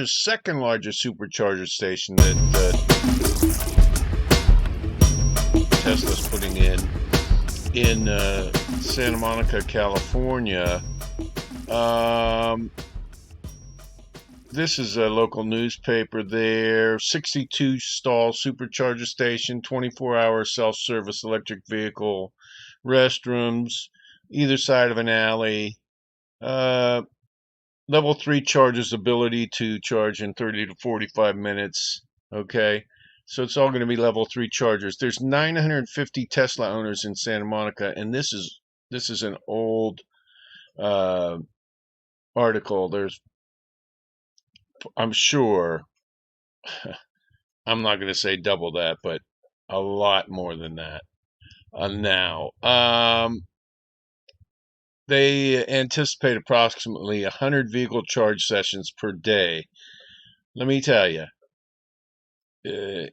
second largest supercharger station that Tesla's putting in Santa Monica, California. This is a local newspaper there. 62 stall supercharger station, 24-hour self-service electric vehicle, restrooms, either side of an alley. Level 3 charges ability to charge in 30 to 45 minutes. Okay. So it's all going to be level 3 chargers. There's 950 Tesla owners in Santa Monica, and this is an old article. I'm sure, I'm not going to say double that, but a lot more than that now. They anticipate approximately 100 vehicle charge sessions per day. Let me tell you,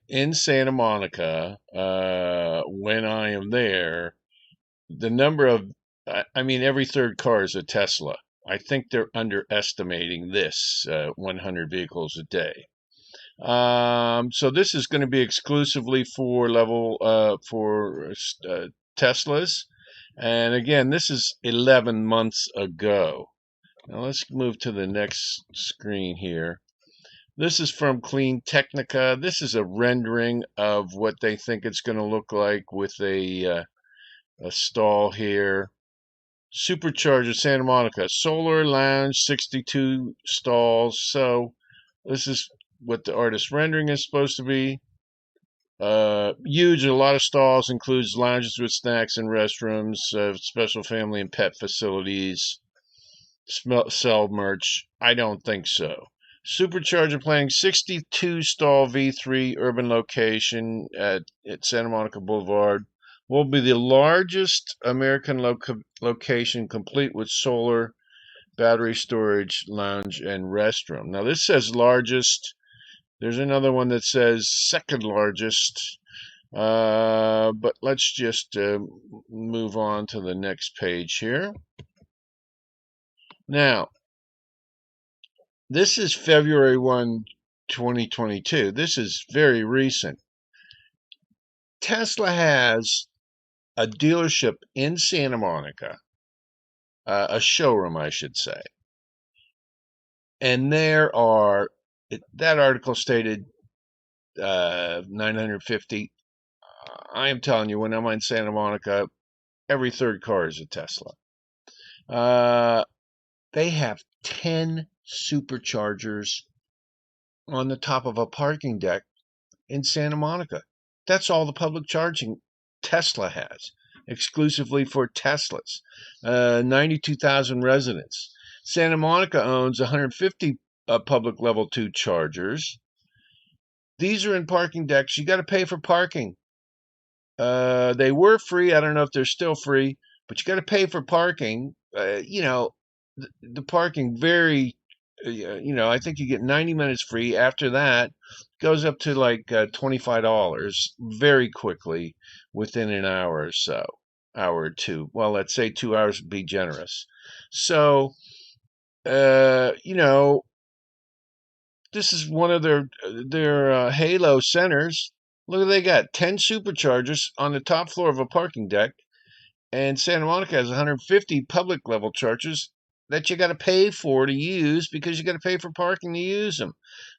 in Santa Monica, when I am there, the number of, I mean, every third car is a Tesla. I think they're underestimating this 100 vehicles a day. So this is going to be exclusively for Teslas. And again, this is 11 months ago. Now let's move to the next screen here. This is from Clean Technica. This is a rendering of what they think it's going to look like with a stall here. Supercharger Santa Monica, solar lounge, 62 stalls. So this is what the artist rendering is supposed to be. Huge, a lot of stalls, includes lounges with snacks and restrooms, special family and pet facilities, sell merch. I don't think so. Supercharger planning 62 stall V3 urban location at Santa Monica Boulevard. Will be the largest American location complete with solar, battery storage, lounge, and restroom. Now this says largest. There's another one that says second largest. But let's just move on to the next page here. Now, this is February 1, 2022. This is very recent. Tesla has a dealership in Santa Monica, a showroom, I should say. And there are, that article stated 950. I am telling you, when I'm in Santa Monica, every third car is a Tesla. They have 10 superchargers on the top of a parking deck in Santa Monica. That's all the public charging Tesla has, exclusively for Teslas. 92,000 residents. Santa Monica owns 150 public level 2 chargers. These are in parking decks. You got to pay for parking. They were free. I don't know if they're still free, but you got to pay for parking. The parking very, I think you get 90 minutes free. After that, goes up to like $25 very quickly within an hour or so, hour or two. Well, let's say 2 hours would be generous. So, this is one of their Halo centers. Look, they got 10 superchargers on the top floor of a parking deck, and Santa Monica has 150 public level chargers that you got to pay for to use because you got to pay for parking to use them.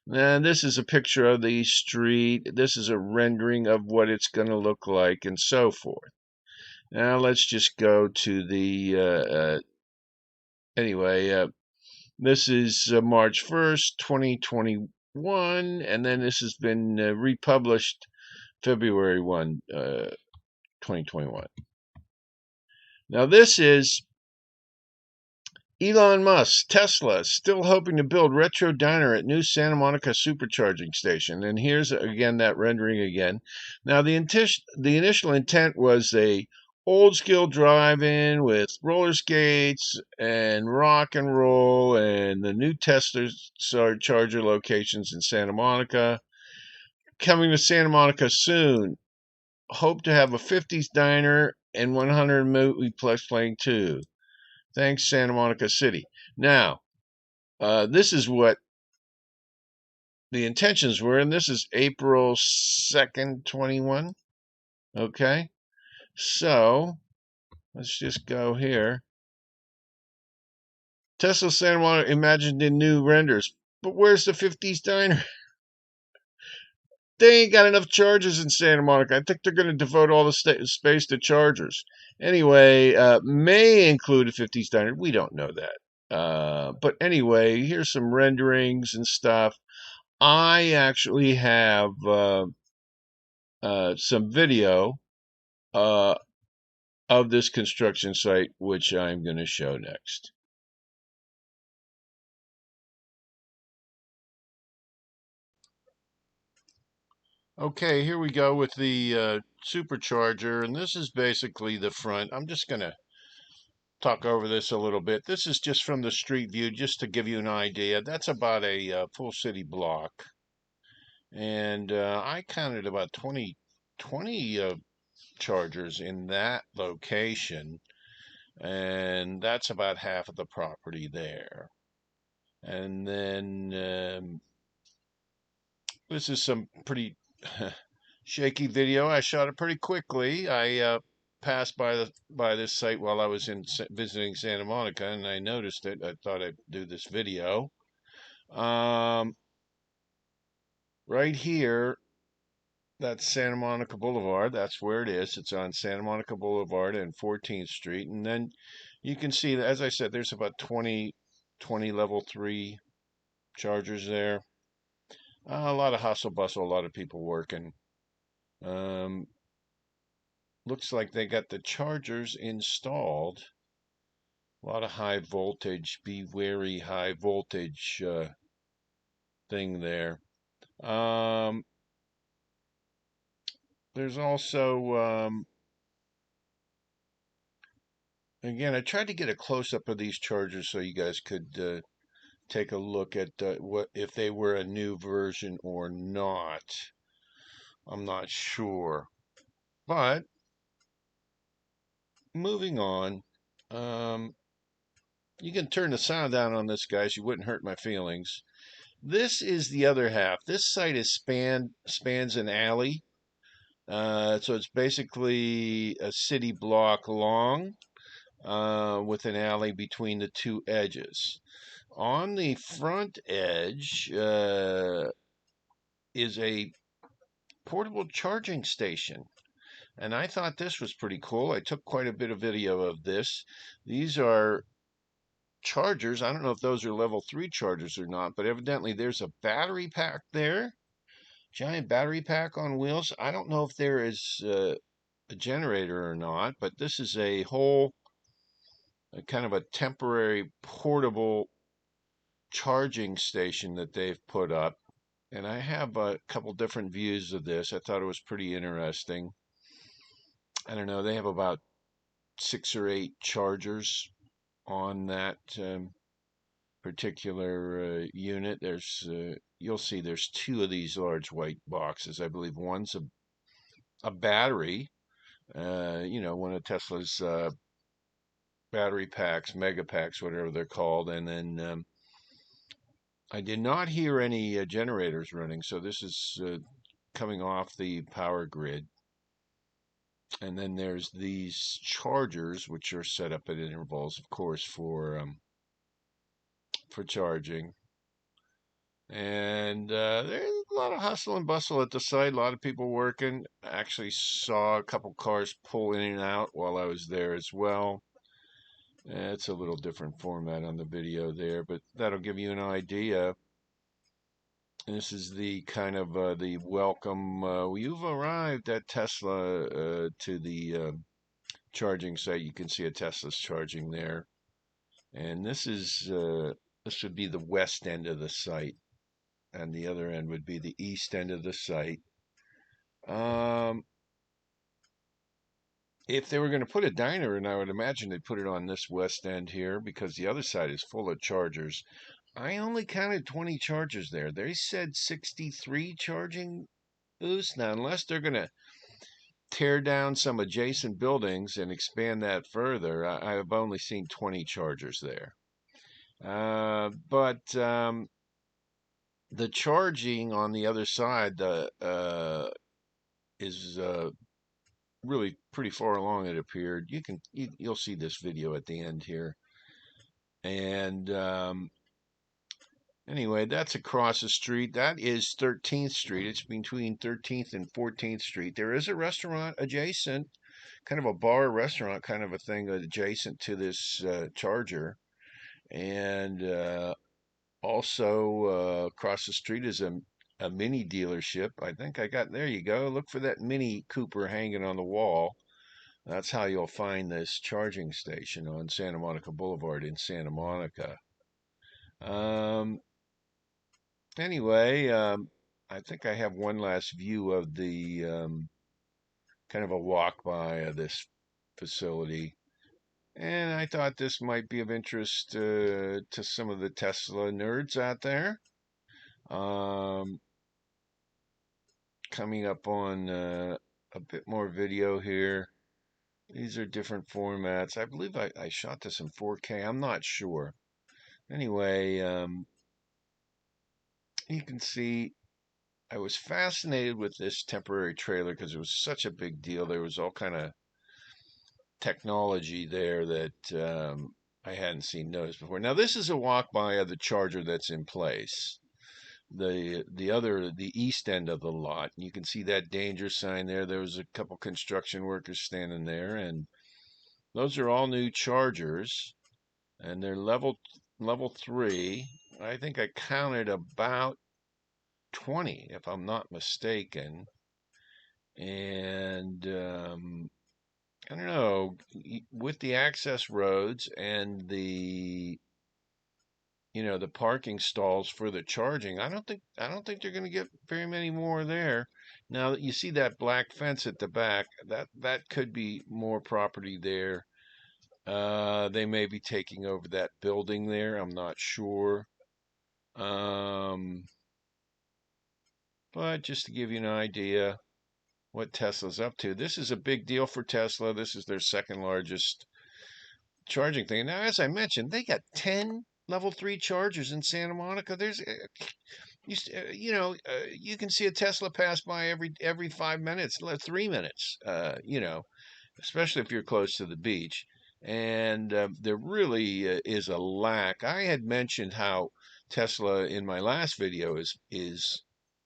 Now, this is a picture of the street. This is a rendering of what it's going to look like and so forth. Now, let's just go to the, this is March 1st, 2021, and then this has been republished February 1, 2021. Now, this is Elon Musk, Tesla, still hoping to build retro diner at new Santa Monica supercharging station. And here's, again, that rendering again. Now, the initial intent was a old-school drive-in with roller skates and rock and roll and the new Tesla charger locations in Santa Monica. Coming to Santa Monica soon. Hope to have a 50s diner and 100 multiplex playing too. Thanks, Santa Monica City. Now, this is what the intentions were, and this is April 2nd, 21. Okay. So let's just go here. Tesla Santa Monica imagined in new renders. But where's the 50s diner? They ain't got enough chargers in Santa Monica. I think they're going to devote all the space to chargers. Anyway, may include a 50s diner. We don't know that. But anyway, here's some renderings and stuff. I actually have some video uh, of this construction site, which I'm going to show next. Okay, here we go with the supercharger, and this is basically the front. I'm just going to talk over this a little bit. This is just from the street view, just to give you an idea. That's about a full city block, and I counted about 20 chargers in that location, and that's about half of the property there. And then this is some pretty shaky video. I shot it pretty quickly. I passed by this site while I was visiting Santa Monica, and I noticed it. I thought I'd do this video. Right here, that's Santa Monica Boulevard. That's where it is. It's on Santa Monica Boulevard and 14th Street, and then you can see that, as I said, there's about 20 level 3 chargers there. A lot of hustle bustle, a lot of people working. Looks like they got the chargers installed. A lot of high voltage, be wary high voltage thing there. There's also, again, I tried to get a close up of these chargers so you guys could take a look at what if they were a new version or not. I'm not sure. But moving on, you can turn the sound down on this, guys. You wouldn't hurt my feelings. This is the other half. This site spans an alley. So it's basically a city block long with an alley between the two edges. On the front edge is a portable charging station. And I thought this was pretty cool. I took quite a bit of video of this. These are chargers. I don't know if those are level 3 chargers or not, but evidently there's a battery pack there. Giant battery pack on wheels. I don't know if there is a generator or not, but this is a whole kind of a temporary portable charging station that they've put up. And I have a couple different views of this. I thought it was pretty interesting. I don't know, they have about 6 or 8 chargers on that particular unit. There's you'll see there's 2 of these large white boxes. I believe one's a battery, one of Tesla's battery packs, mega packs, whatever they're called, and then I did not hear any generators running, so this is coming off the power grid. And then there's these chargers, which are set up at intervals, of course, for charging. And there's a lot of hustle and bustle at the site, a lot of people working. I actually saw a couple cars pull in and out while I was there as well. It's a little different format on the video there, but that'll give you an idea. This is the kind of the welcome. You've arrived at Tesla to the charging site. You can see a Tesla's charging there, and this would be the west end of the site, and the other end would be the east end of the site. If they were going to put a diner in, I would imagine they'd put it on this west end here because the other side is full of chargers. I only counted 20 chargers there. They said 63 charging booths. Now, unless they're going to tear down some adjacent buildings and expand that further, I have only seen 20 chargers there. But The charging on the other side is really pretty far along. It appeared. You'll see this video at the end here. And anyway, that's across the street. That is 13th Street. It's between 13th and 14th Street. There is a restaurant adjacent, kind of a bar restaurant kind of a thing adjacent to this charger. And also across the street is a mini dealership. I think I got, there you go. Look for that Mini Cooper hanging on the wall. That's how you'll find this charging station on Santa Monica Boulevard in Santa Monica. Um, anyway, I think I have one last view of the kind of a walk by of this facility. And I thought this might be of interest to some of the Tesla nerds out there. Coming up on a bit more video here. These are different formats. I believe I shot this in 4K. I'm not sure. Anyway, you can see I was fascinated with this temporary trailer because it was such a big deal. There was all kind of technology there that I hadn't seen noticed before. Now this is a walk by of the charger that's in place. The east end of the lot. You can see that danger sign there. There was a couple construction workers standing there, and those are all new chargers, and they're level 3. I think I counted about 20, if I'm not mistaken. And I don't know, with the access roads and the parking stalls for the charging, I don't think they're going to get very many more there. Now you see that black fence at the back, that could be more property there. They may be taking over that building there. I'm not sure. But just to give you an idea what Tesla's up to, this is a big deal for Tesla. This is their second largest charging thing. Now, as I mentioned, they got 10 level 3 chargers in Santa Monica. There's you can see a Tesla pass by every 5 minutes, 3 minutes, especially if you're close to the beach. And there really is a lack. I had mentioned how Tesla in my last video is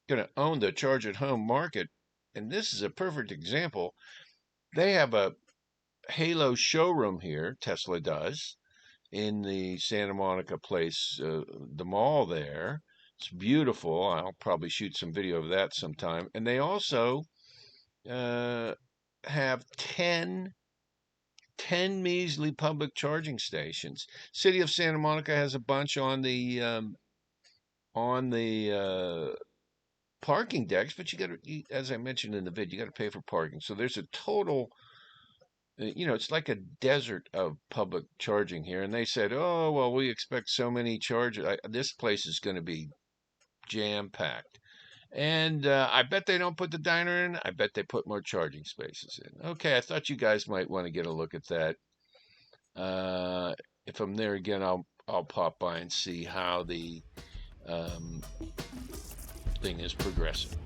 going to own the charge at home market, and this is a perfect example. They have a Halo showroom here, Tesla does, in the Santa Monica place, the mall there. It's beautiful. I'll probably shoot some video of that sometime. And they also have 10 measly public charging stations. City of Santa Monica has a bunch on the parking decks, but as I mentioned in the vid, you got to pay for parking. So there's a total, it's like a desert of public charging here. And they said, oh, well, we expect so many chargers. This place is going to be jam-packed. And I bet they don't put the diner in. I bet they put more charging spaces in. Okay, I thought you guys might want to get a look at that. If I'm there again, I'll pop by and see how the thing is progressing.